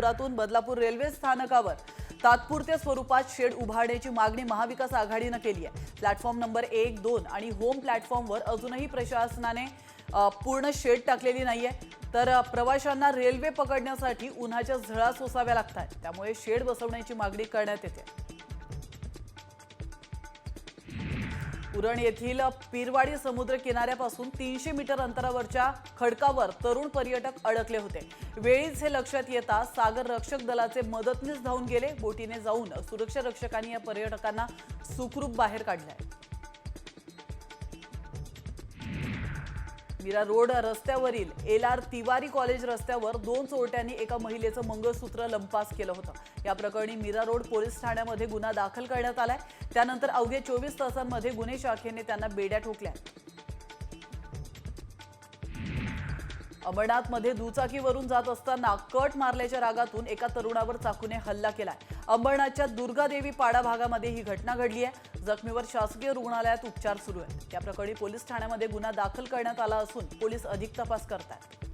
कोल्हापुरातून Badlapur railway स्थानकावर तात्पुरत्या स्वरूपात शेड उभारण्याची मागणी महाविकास आघाडीने केली आहे। प्लॅटफॉर्म नंबर 1, 2 आणि होम प्लॅटफॉर्मवर अजूनही प्रशासनाने पूर्ण शेड टाकलेली नाहीये, तर प्रवाशांना रेल्वे पकडण्यासाठी उन्हाच्या झळा सोसाव्या लागतात। त्यामुळे शेड बसवण्याची मागणी करण्यात येते। उरण येथील पीरवाडी समुद्र किनाऱ्यापासून 300 मीटर अंतरावरच्या खडकावर तरुण पर्यटक अडकले होते। वेळीच हे लक्षात येता सागर रक्षक दलाचे मदतनीस धावून गेले। बोटीने जाऊन सुरक्षा रक्षकांनी या पर्यटकांना सुखरूप बाहेर काढले। मीरा रोड रस्त्यावरील LR तिवारी कॉलेज रस्त्यावर 2 चोरट्यांनी एका महिलेचं मंगळसूत्र लंपास केलं होतं। या प्रकरणी मीरा रोड पोलीस ठाण्यामध्ये गुन्हा दाखल करण्यात आलाय। त्यानंतर अवघ्या 24 तासांमध्ये गुन्हे शाखेने त्यांना बेड्या ठोकल्या। अमरनाथमध्ये दुचाकीवरून जात असताना कट मारल्याच्या रागातून एका तरुणावर चाकूने हल्ला केलाय। अंबरनाथच्या दुर्गादेवी पाडा भागामध्ये ही घटना घडली आहे। जखमीवर शासकीय रुग्णालयात उपचार सुरू आहेत। या प्रकरणी पोलीस ठाण्यामध्ये गुन्हा दाखल करण्यात आला असून पोलीस अधिक तपास करतात।